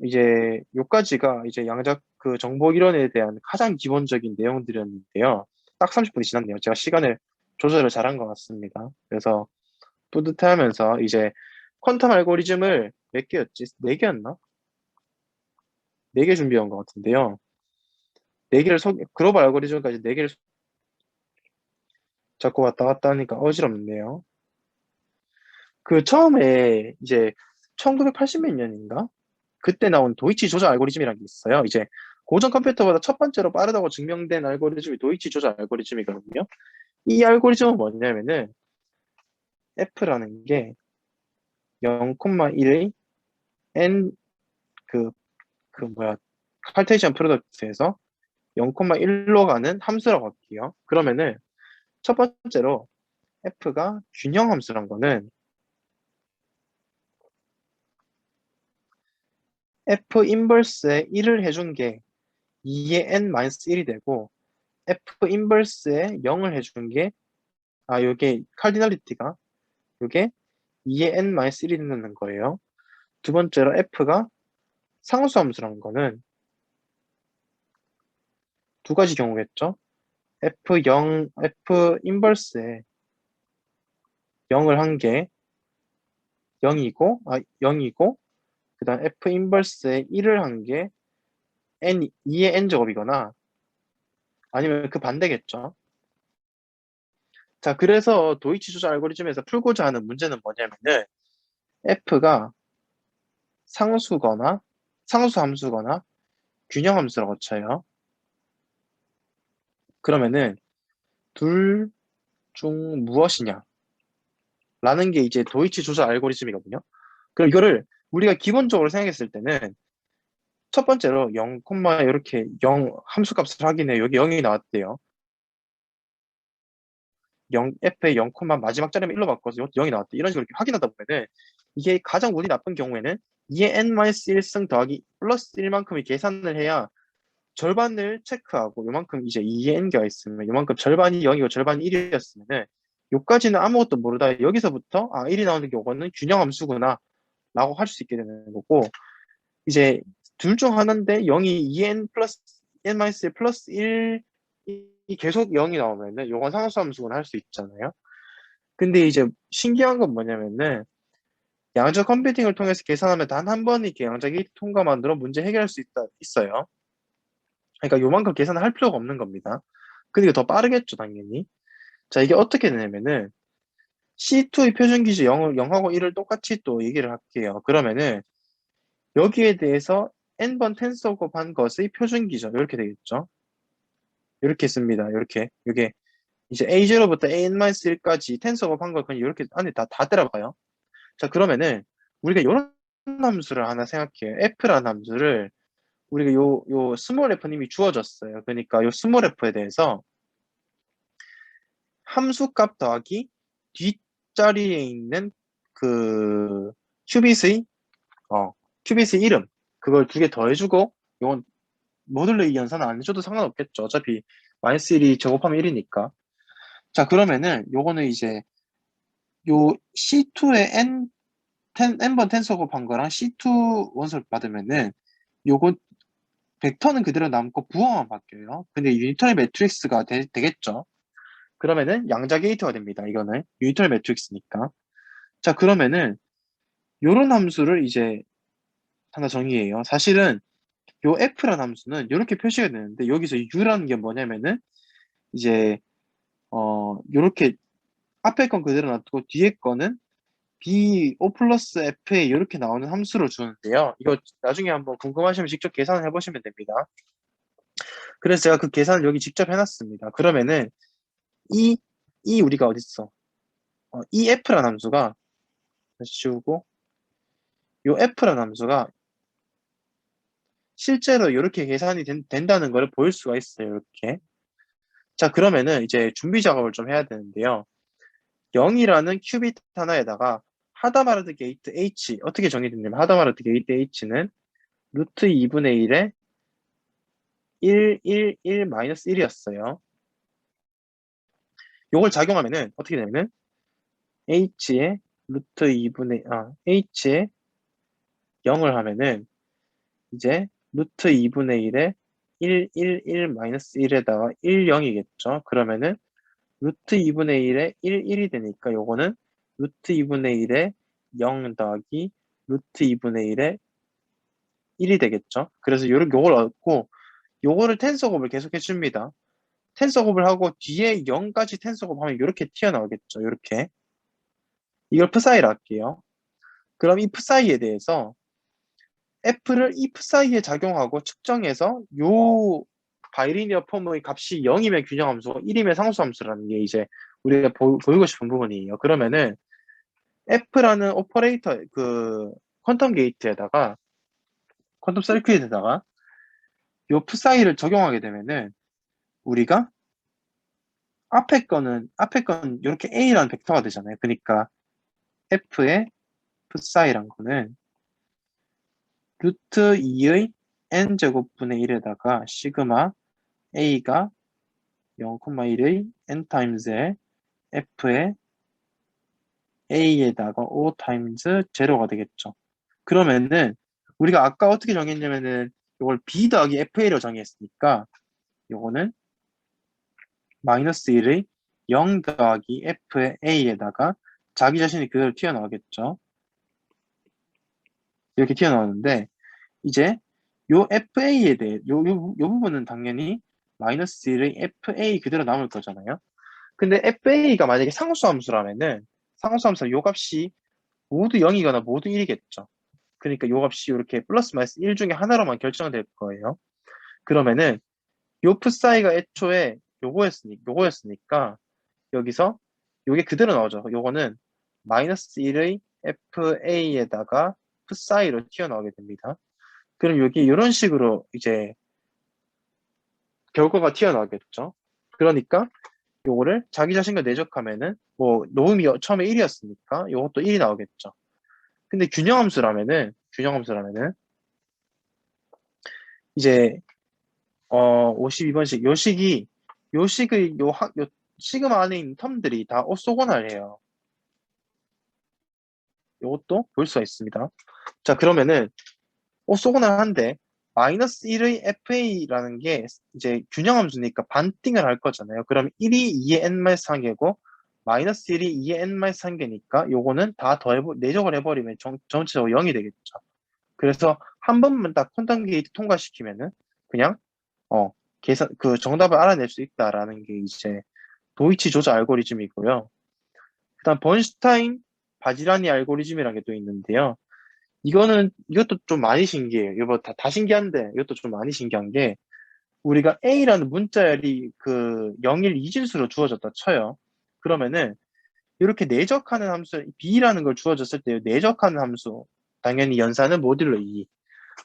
이제 요까지가 이제 양자 그 정보 이론에 대한 가장 기본적인 내용들이었는데요. 딱 30분이 지났네요. 제가 시간을 조절을 잘한 것 같습니다. 그래서 뿌듯해하면서 이제 퀀텀 알고리즘을 몇 개였지? 네 개였나? 네 개 준비한 것 같은데요. 네 개를 글로벌 알고리즘까지 네 개를 잡고 왔다 갔다 하니까 어지럽네요. 그 처음에 이제 1980 몇 년인가? 그때 나온 도이치 조작 알고리즘이라는 게 있어요. 이제 고전 컴퓨터보다 첫 번째로 빠르다고 증명된 알고리즘이 도이치 조작 알고리즘이거든요. 이 알고리즘은 뭐냐면은 F라는 게 0,1의 n 그, 뭐야 칼테시안 프로덕트에서 0,1로 가는 함수라고 할게요. 그러면은 첫 번째로 F가 균형 함수란 거는 F 인버스에 1을 해준 게 2의 n-1이 되고 F 인버스에 0을 해준 게 요게 카디널리티가 요게 2의 n-1이 된다는 거예요. 두 번째로 F가 상수 함수란 거는 두 가지 경우겠죠. F0, F 인버스에 0을 한 개, 0이고, 그 다음 F 인버스에 1을 한 게, N, 2의 N제곱이거나, 아니면 그 반대겠죠. 자, 그래서 도이치 조절 알고리즘에서 풀고자 하는 문제는 뭐냐면은, F가 상수거나, 상수 함수거나, 균형 함수라고 쳐요. 그러면은, 둘 중 무엇이냐? 라는 게 이제 도이치 조절 알고리즘이거든요. 그럼 이거를 우리가 기본적으로 생각했을 때는 첫 번째로 0, 이렇게 0 함수값을 확인해. 여기 0이 나왔대요. 0, F의 0, 마지막 자리면 1로 바꿔서 0이 나왔대. 이런 식으로 이렇게 확인하다 보면은 이게 가장 운이 나쁜 경우에는 2의 n-1승 더하기 플러스 1만큼을 계산을 해야 절반을 체크하고 요만큼 이제 2의 n개가 있으면 요만큼 절반이 0이고 절반이 1이었으면은 요까지는 아무것도 모르다 여기서부터 1이 나오는 게 요거는 균형 함수구나 라고 할 수 있게 되는 거고 이제 둘 중 하나인데 0이 2n 플러스 n-1 플러스 1이 계속 0이 나오면은 요건 상수 함수구나 할 수 있잖아요. 근데 이제 신기한 건 뭐냐면은 양자 컴퓨팅을 통해서 계산하면 단 한 번 이렇게 양자 게이트 통과만으로 문제 해결할 수 있어요. 그러니까 요만큼 계산을 할 필요가 없는 겁니다. 근데 이게 더 빠르겠죠, 당연히. 자, 이게 어떻게 되냐면은 C2의 표준 기준 0하고 1을 똑같이 또 얘기를 할게요. 그러면은 여기에 대해서 n번 텐서 곱한 것의 표준 기준 이렇게 되겠죠. 이렇게 씁니다. 이렇게 이게 이제 A0부터 AN-1까지 텐서 곱한 걸 그냥 이렇게 안에 다 들어가요. 자, 그러면은 우리가 이런 함수를 하나 생각해요. F라는 함수를 우리가 요 스몰 F님이 주어졌어요. 그러니까 요 스몰 F에 대해서 함수값 더하기 뒷자리에 있는 그 큐빗의 큐빗의 이름 그걸 두 개 더해주고 요건 모듈러 이 연산을 안 해줘도 상관없겠죠. 어차피 마이너스 1이 제곱하면 1이니까. 자, 그러면은 요거는 이제 요 C2의 n번 텐서 곱한 거랑 C2 원소를 받으면은 요거 벡터는 그대로 남고 부호만 바뀌어요. 근데 유니터리 매트릭스가 되겠죠. 그러면은 양자 게이트가 됩니다. 이거는 유니터리 매트릭스니까. 자, 그러면은 요런 함수를 이제 하나 정의해요. 사실은 요 F라는 함수는 이렇게 표시가 되는데 여기서 U라는 게 뭐냐면은 이제 요렇게 앞에 건 그대로 놔두고 뒤에 거는 B5 플러스 F에 이렇게 나오는 함수를 주는데요. 이거 나중에 한번 궁금하시면 직접 계산을 해보시면 됩니다. 그래서 제가 그 계산을 여기 직접 해놨습니다. 그러면은 이 우리가 어딨어? 이 F라는 함수가 다시 지우고 요 F라는 함수가 실제로 이렇게 계산이 된다는 걸 보일 수가 있어요. 이렇게. 자, 그러면은 이제 준비 작업을 좀 해야 되는데요. 0이라는 큐빗 하나에다가 하다마르트 게이트 H 어떻게 정의됐냐면 하다마르트 게이트 H는 루트 2분의 1에 1, 1, 1, 마이너스 1이었어요. 요걸 작용하면은 어떻게 되냐면 H에 루트 2분의 H에 0을 하면은 이제 루트 2분의 1에 1, 1, 1, 마이너스 1에다가 1, 0이겠죠. 그러면은 루트 2분의 1에 1, 1이 되니까 요거는 루트 2분의 1에 0 더하기 루트 2분의 1에 1이 되겠죠. 그래서 요걸 얻고 요거를 텐서 곱을 계속 해줍니다. 텐서 곱을 하고 뒤에 0까지 텐서 곱하면 이렇게 튀어나오겠죠. 이렇게. 이걸 p사이라 할게요. 그럼 이 p사이에 대해서 F를 이 p사이에 작용하고 측정해서 요 바이리니어 폼의 값이 0이면 균형함수고 1이면 상수함수라는 게 이제 우리가 보이고 싶은 부분이에요. 그러면은 F라는 오퍼레이터 그 퀀텀 게이트에다가 퀀텀 서큐it에다가 요 p사이를 적용하게 되면은 우리가 앞에 건 이렇게 A라는 벡터가 되잖아요. 그러니까 F의 p사이란 거는 루트 2의 n제곱분의 1에다가 시그마 A가 0,1의 n 타임즈의 F의 A에다가 O 타임즈 제로가 되겠죠. 그러면은 우리가 아까 어떻게 정했냐면은 이걸 B 더하기 FA로 정했으니까 요거는 마이너스 1의 0 더하기 f의 a에다가 자기 자신이 그대로 튀어나오겠죠. 이렇게 튀어나오는데 이제 요 fa에 대해 요 부분은 당연히 마이너스 1의 fa 그대로 남을 거잖아요. 근데 fa가 만약에 상수함수라면은 상수함수 요 값이 모두 0이거나 모두 1이겠죠. 그러니까 요 값이 이렇게 플러스 마이너스 1 중에 하나로만 결정될 거예요. 그러면은 요 psi가 애초에 요거였으니까 여기서 요게 그대로 나오죠. 요거는 마이너스 1의 fa에다가 psi로 튀어나오게 됩니다. 그럼 여기 이런 식으로 이제 결과가 튀어나오겠죠. 그러니까 요거를 자기 자신과 내적하면은 뭐 놓음이 처음에 1이었으니까 요것도 1이 나오겠죠. 근데 균형함수라면은 이제 52번식 요 식의 요 시그마 안에 있는 텀들이 다 오소고날해요. 요것도 볼 수가 있습니다. 자, 그러면은 오소고날한데 마이너스 1의 FA라는 게 이제 균형함수니까 반띵을 할 거잖아요. 그럼 1이 2의 n-1개고 마이너스 1이 2의 n-1개니까 요거는 다 내적을 해버리면 전체적으로 0이 되겠죠. 그래서 한 번만 딱 퀀텀 게이트 통과시키면은 그냥 계산 그 정답을 알아낼 수 있다라는 게 이제 도이치 조자 알고리즘이고요. 그다음 번슈타인 바지라니 알고리즘이라는 게 또 있는데요. 이것도 좀 많이 신기해요. 이거 다 신기한데 이것도 좀 많이 신기한 게 우리가 A라는 문자열이 그 0일 이진수로 주어졌다 쳐요. 그러면은 이렇게 내적하는 함수 B라는 걸 주어졌을 때 내적하는 함수 당연히 연산은 모듈러 2.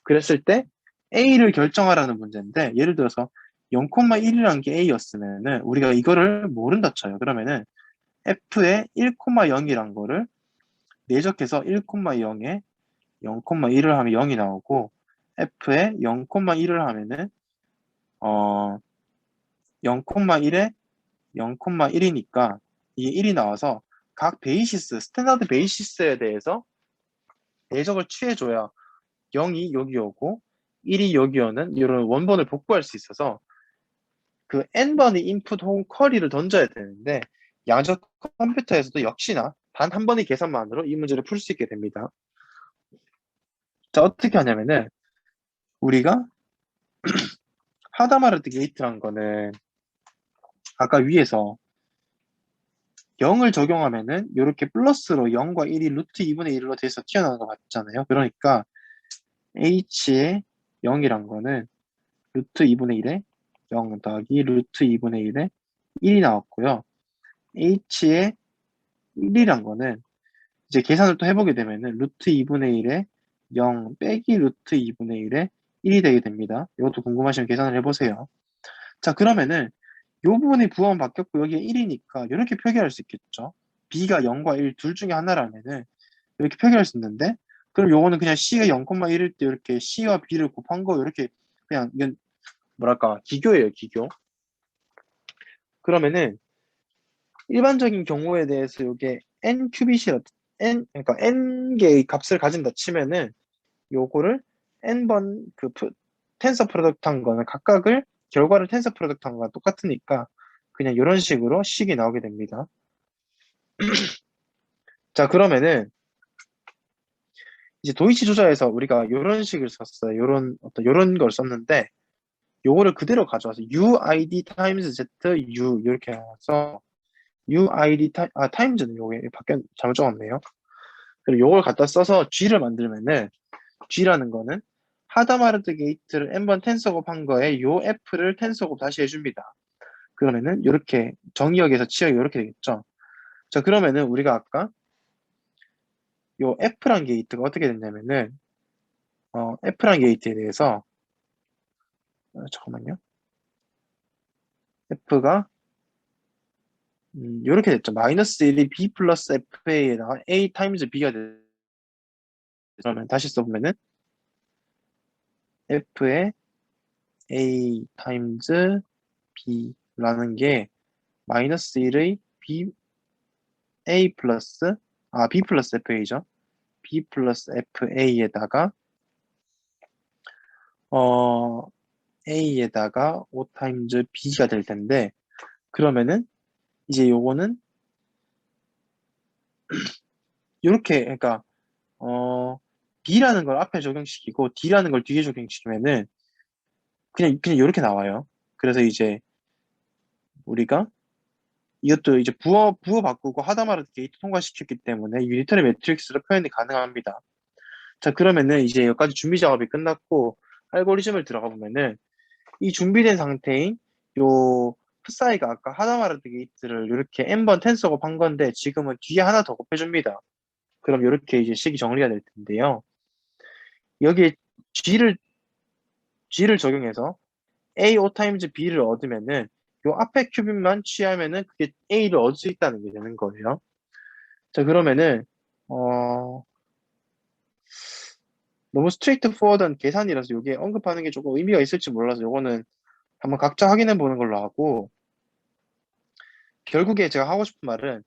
그랬을 때 A를 결정하라는 문제인데 예를 들어서 0,1이라는 게 A였으면은 우리가 이거를 모른다 쳐요. 그러면은 F에 1,0이란 거를 내적해서 1,0에 0,1을 하면 0이 나오고 F에 0,1을 하면은 0,1에 0,1이니까 이게 1이 나와서 각 스탠다드 베이시스에 대해서 내적을 취해줘야 0이 여기 오고 1이 여기 오는 이런 원본을 복구할 수 있어서 그 n번의 인풋 혹은 쿼리를 던져야 되는데 양적 컴퓨터에서도 역시나 단 한 번의 계산만으로 이 문제를 풀 수 있게 됩니다. 자, 어떻게 하냐면은 우리가 하다마르트 게이트란 거는 아까 위에서 0을 적용하면은 이렇게 플러스로 0과 1이 루트 2분의 1로 돼서 튀어나오는 거 맞잖아요. 그러니까 h의 0이란 거는 루트 2분의 1에 0 더하기 루트 2분의 1에 1이 나왔고요. h의 1이란 거는 이제 계산을 또 해보게 되면은 루트 2분의 1에 0 빼기 루트 2분의 1에 1이 되게 됩니다. 이것도 궁금하시면 계산을 해보세요. 자, 그러면은 이 부분이 부호만 바뀌었고 여기에 1이니까 이렇게 표기할 수 있겠죠. b가 0과 1 둘 중에 하나라면은 이렇게 표기할 수 있는데 그럼 요거는 그냥 c가 0,1일 때 이렇게 c와 b를 곱한 거 이렇게 그냥 이건 뭐랄까 기교예요, 기교. 그러면은 일반적인 경우에 대해서 이게 n 큐빗이라 그러니까 n 개의 값을 가진다 치면은 요거를 n번 텐서 프로덕트 한 거는 각각을 결과를 텐서 프로덕트 한 거랑 똑같으니까 그냥 이런 식으로 식이 나오게 됩니다. 자, 그러면은 이제 도이치 조자에서 우리가 이런 식을 썼어요. 요런 걸 썼는데 요거를 그대로 가져와서 UID times Z U 이렇게 나와서 UID 타임즈는 요게 잘못 적었네요. 그리고 요걸 갖다 써서 G를 만들면은 G라는 거는 하다마르트 게이트를 n번 텐서 곱한 거에 요 F를 텐서 곱 다시 해줍니다. 그러면은 이렇게 정의역에서 치역이 이렇게 되겠죠. 자, 그러면은 우리가 아까 요 F란 게이트가 어떻게 됐냐면은 F란 게이트에 대해서 잠깐만요. F가 이렇게 됐죠. 마이너스 1이 B 플러스 FA에다가 A 타임즈 B가 되죠. 그러면 다시 써보면은 F의 A 타임즈 B라는 게 마이너스 1의 B B 플러스 FA죠. B 플러스 FA에다가 A에다가 O 타임즈 B가 될 텐데 그러면은 이제 요거는 이렇게 그러니까 B라는 걸 앞에 적용시키고 D라는 걸 뒤에 적용시키면은 그냥 이렇게 나와요. 그래서 이제 우리가 이것도 이제 부호 바꾸고 하다마다 게이트 통과시켰기 때문에 유니터리 매트릭스로 표현이 가능합니다. 자, 그러면은 이제 여기까지 준비 작업이 끝났고 알고리즘을 들어가 보면은 이 준비된 상태인 요 풋사이가 아까 하다마다 게이트를 이렇게 n번 텐서 곱한 건데 지금은 뒤에 하나 더 곱해줍니다. 그럼 이렇게 이제 식이 정리가 될 텐데요. 여기에 G를 적용해서 A5 타임즈 B를 얻으면은 요 앞에 큐빅만 취하면은 그게 A를 얻을 수 있다는 게 되는 거예요. 자, 그러면은 어 너무 스트레이트 포워드한 계산이라서 이게 언급하는 게 조금 의미가 있을지 몰라서 요거는 한번 각자 확인해 보는 걸로 하고 결국에 제가 하고 싶은 말은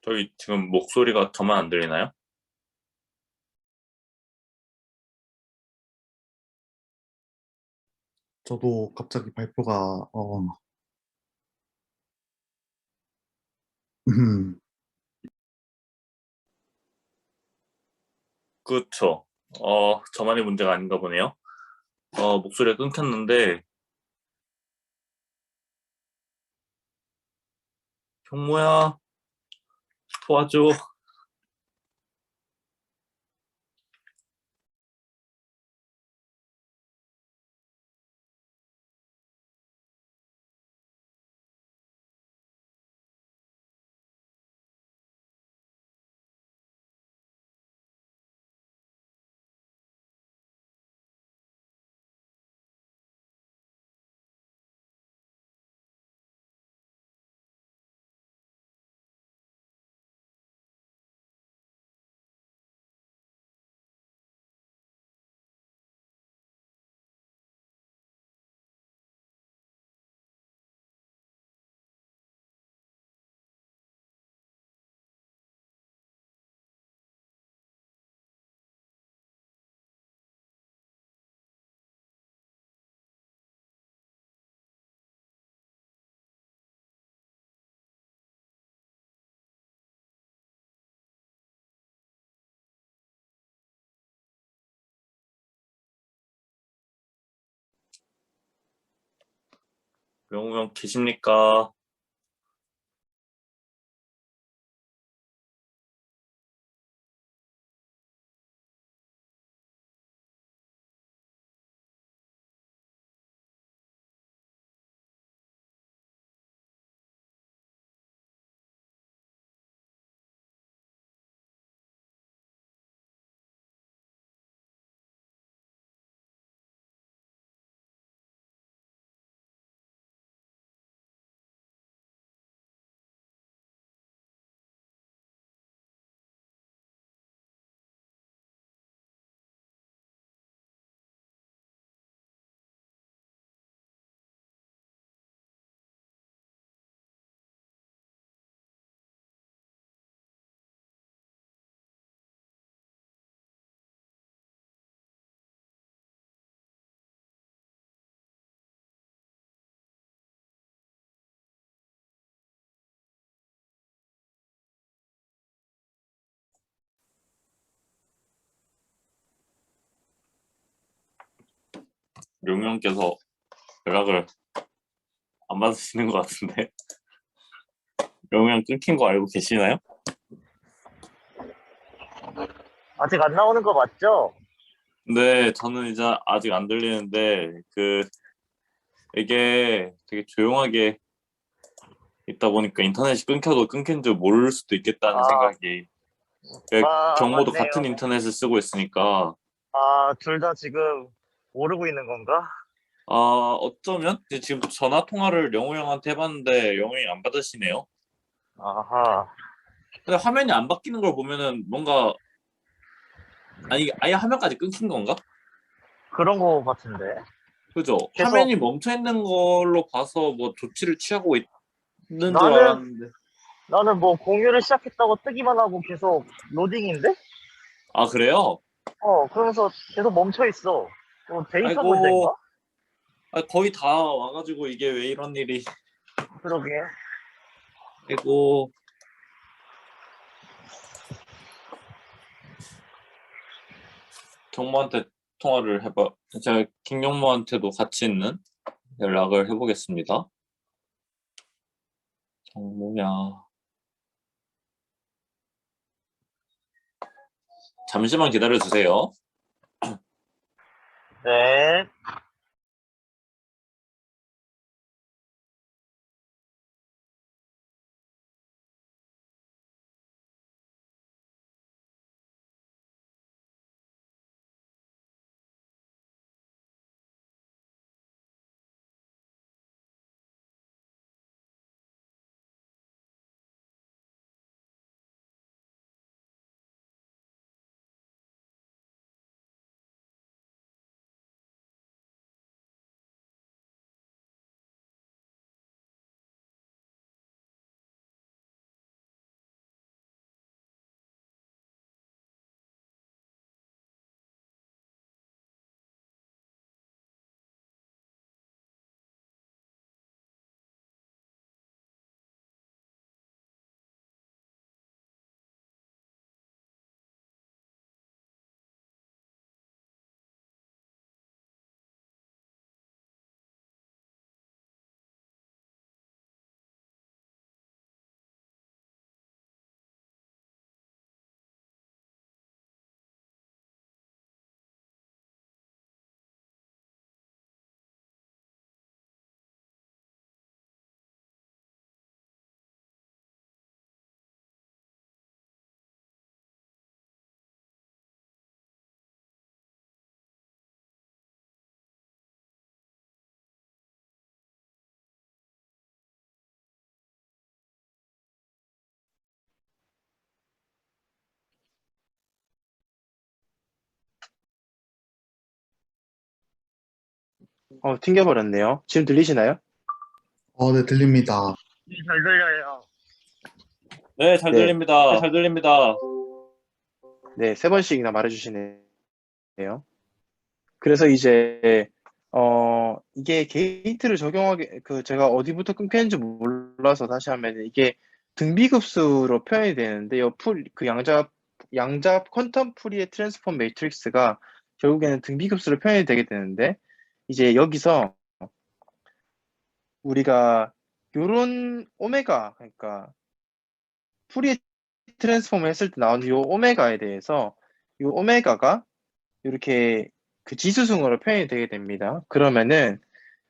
저희 지금 목소리가 저만 안 들리나요? 저도 갑자기 발표가 음, 그쵸. 저만의 문제가 아닌가 보네요. 목소리가 끊겼는데, 형모야, 도와줘. 명우 형 계십니까? 명우 형께서 연락을 안 받으시는 것 같은데. 명우 형 끊긴 거 알고 계시나요? 아직 안 나오는 거 맞죠? 근데 저는 이제 아직 안 들리는데 이게 되게 조용하게 있다 보니까 인터넷이 끊겨도 끊긴 줄 모를 수도 있겠다는 생각이. 경모도 맞네요. 같은 인터넷을 쓰고 있으니까 둘 다 지금 모르고 있는 건가? 어쩌면 이제 지금 전화 통화를 영호 형한테 해봤는데 영호 형이 안 받으시네요. 아하. 근데 화면이 안 바뀌는 걸 보면은 뭔가 아니 아예 화면까지 끊긴 건가? 그런 거 같은데. 그죠? 계속- 화면이 멈춰 있는 걸로 봐서 뭐 조치를 취하고 있는 줄 나는- 알았는데. 나는 뭐 공유를 시작했다고 뜨기만 하고 계속 로딩인데? 아 그래요? 그러면서 계속 멈춰 있어. 데이터 아이고. 문제인가? 거의 다 와가지고 이게 왜 이런 일이. 그러게. 아이고. 경모한테 통화를 해봐. 제가 김경모한테도 같이 있는 연락을 해보겠습니다. 경모야. 잠시만 기다려주세요. 네. 튕겨버렸네요. 지금 들리시나요? 네, 들립니다. 잘 들려요. 네, 잘 네. 들립니다. 잘 들립니다. 네, 3번씩이나 말해주시네요. 그래서 이제, 이게 게이트를 적용하게, 제가 어디부터 끊겼는지 몰라서 다시 하면 이게 등비급수로 표현이 되는데, 양자 퀀텀 풀이의 트랜스폼 매트릭스가 결국에는 등비급수로 표현이 되게 되는데, 이제 여기서 우리가 요런 오메가, 그러니까 풀이의 트랜스폼을 했을 때 나오는 요 오메가에 대해서 요 오메가가 이렇게 그 지수승으로 표현이 되게 됩니다. 그러면은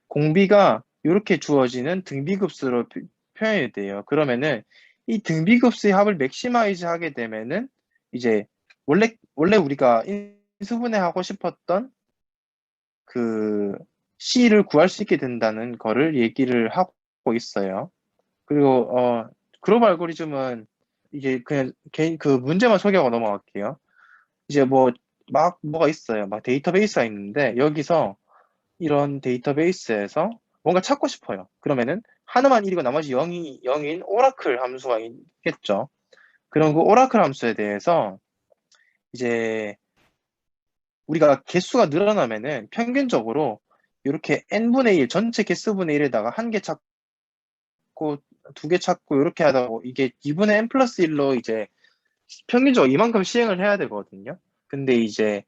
공비가 이렇게 주어지는 등비급수로 표현이 돼요. 그러면은 이 등비급수의 합을 맥시마이즈 하게 되면은 이제 원래 우리가 인수분해하고 싶었던 그 C를 구할 수 있게 된다는 거를 얘기를 하고 있어요. 그리고 그룹 알고리즘은 이게 그냥 그 문제만 소개하고 넘어갈게요. 이제 뭐가 있어요. 막 데이터베이스가 있는데 여기서 이런 데이터베이스에서 뭔가 찾고 싶어요. 그러면은 하나만 1이고 나머지 0인 오라클 함수가 있겠죠. 그럼 그 오라클 함수에 대해서 이제 우리가 개수가 늘어나면은 평균적으로 이렇게 n분의 1 전체 개수분의 1에다가 한 개 찾고 두 개 찾고 이렇게 하다 이게 2분의 n 플러스 1로 이제 평균적으로 이만큼 시행을 해야 되거든요. 근데 이제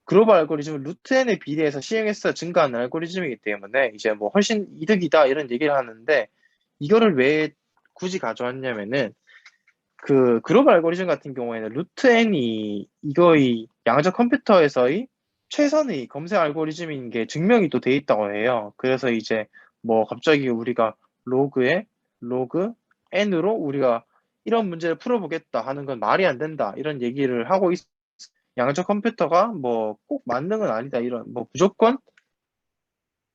글로벌 알고리즘은 루트 n에 비례해서 시행 횟수가 증가하는 알고리즘이기 때문에 이제 뭐 훨씬 이득이다 이런 얘기를 하는데 이거를 왜 굳이 가져왔냐면은 그 글로벌 알고리즘 같은 경우에는 루트 n이 이거의 양자 컴퓨터에서의 최선의 검색 알고리즘인 게 증명이 또 돼 있다고 해요. 그래서 이제 뭐 갑자기 우리가 로그에 로그 n으로 우리가 이런 문제를 풀어보겠다 하는 건 말이 안 된다. 이런 얘기를 하고 양적 컴퓨터가 뭐 꼭 맞는 건 아니다. 이런 뭐 무조건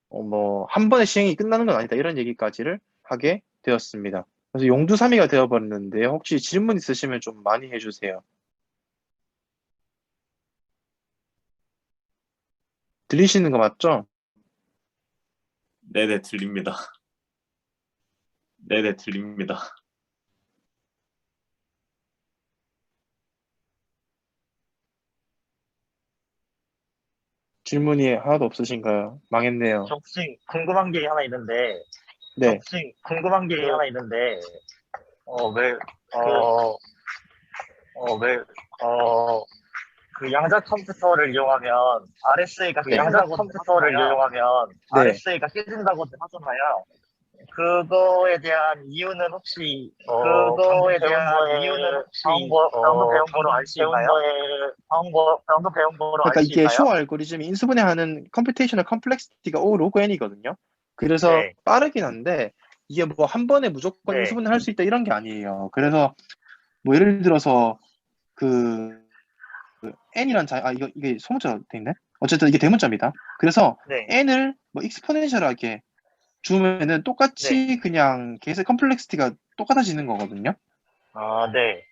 뭐 한 번에 시행이 끝나는 건 아니다. 이런 얘기까지를 하게 되었습니다. 그래서 용두사미가 되어버렸는데요. 혹시 질문 있으시면 좀 많이 해주세요. 들리시는 거 맞죠? 네네, 들립니다. 네네, 들립니다. 질문이 하나도 없으신가요? 망했네요. 저 혹시 궁금한 게 하나 있는데, 저 네. 혹시 궁금한 게 하나 있는데, 왜, 어, 왜, 그 양자 컴퓨터를 이용하면 RSA가 네. 깨진다고 네. 깨진다고들 하잖아요. 그거에 대한 이유는 혹시 방금 배운 거로 알 수 있나요? 방금 배운 거로 알 그러니까 수 이게 있나요? 쇼 알고리즘이 인수분해하는 컴퓨테이셔널 컴플렉시티가 O 로그 n이거든요. 그래서 네. 빠르긴 한데 이게 뭐 한 번에 무조건 네. 인수분해 할 수 있다 이런 게 아니에요. 그래서 뭐 예를 들어서 그 n이란 이게 소문자가 돼 있네. 어쨌든 이게 대문자입니다. 그래서 네. n을 뭐 익스포넨셜하게 주면은 똑같이 그냥 계속 컴플렉시티가 똑같아지는 거거든요. 아, 네.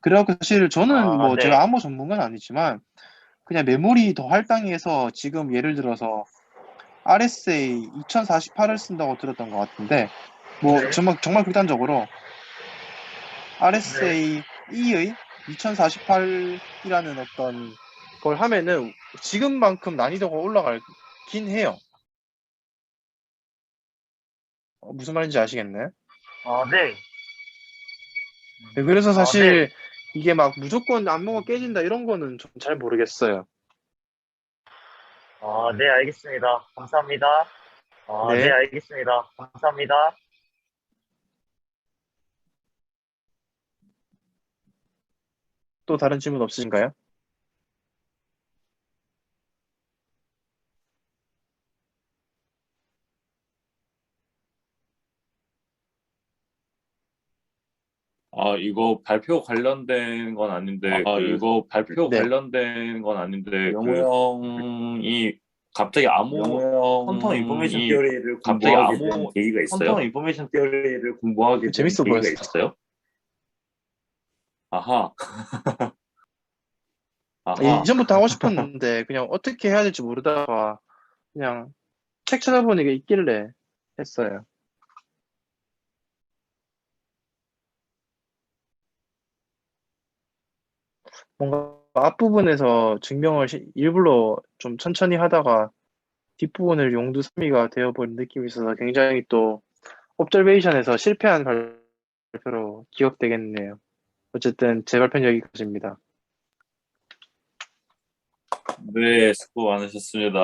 그래갖고 사실 저는 뭐 네. 제가 암호 전문가는 아니지만 그냥 메모리 더 할당해서 지금 예를 들어서 RSA 2048을 쓴다고 들었던 것 같은데 뭐 네. 정말 극단적으로 RSA 2의 2048이라는 어떤 걸 하면은 지금만큼 난이도가 올라가긴 해요. 무슨 말인지 아시겠네? 아, 네. 네, 그래서 아, 사실 이게 막 무조건 안무가 깨진다 이런 거는 좀 잘 모르겠어요. 네, 알겠습니다. 감사합니다. 네, 네, 알겠습니다. 감사합니다. 또 다른 질문 없으신가요? 이거 발표 관련된 건 아닌데, 네. 영우 형이 갑자기 펀텀 인포메이션 티어리를 공부하게 된 계기가 있어요? 펀텀 인포메이션 티어리를 공부하게 된 재밌어 계기가 보였어. 있었어요? 아하, 아하. 이전부터 하고 싶었는데 그냥 어떻게 해야 될지 모르다가 그냥 책 찾아보니까 있길래 했어요. 뭔가 앞부분에서 증명을 일부러 좀 천천히 하다가 뒷부분을 용두사미가 되어버린 느낌이 있어서 굉장히 또 옵저베이션에서 실패한 발표로 기억되겠네요. 어쨌든 제 발표는 여기까지입니다. 네, 수고 많으셨습니다.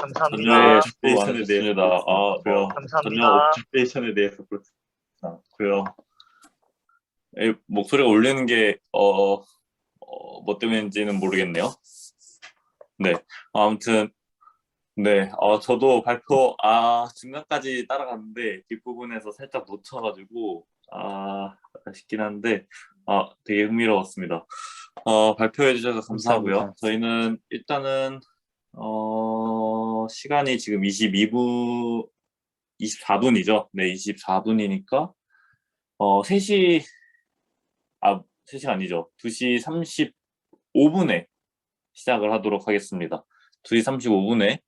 감사합니다. 옵저베이션에 대해서 전혀 감사합니다. 옵저베이션에 대해서 그렇고요. 목소리가 울리는 게 뭐 때문인지는 모르겠네요. 네, 아무튼 네, 저도 발표 중간까지 따라갔는데 뒷부분에서 살짝 놓쳐가지고 아쉽긴 한데 되게 흥미로웠습니다. 발표해 주셔서 감사하고요. 감사합니다. 저희는 일단은 시간이 지금 24분이죠. 네, 24분이니까 3시 3시가 아니죠. 2시 35분에 시작을 하도록 하겠습니다. 2시 35분에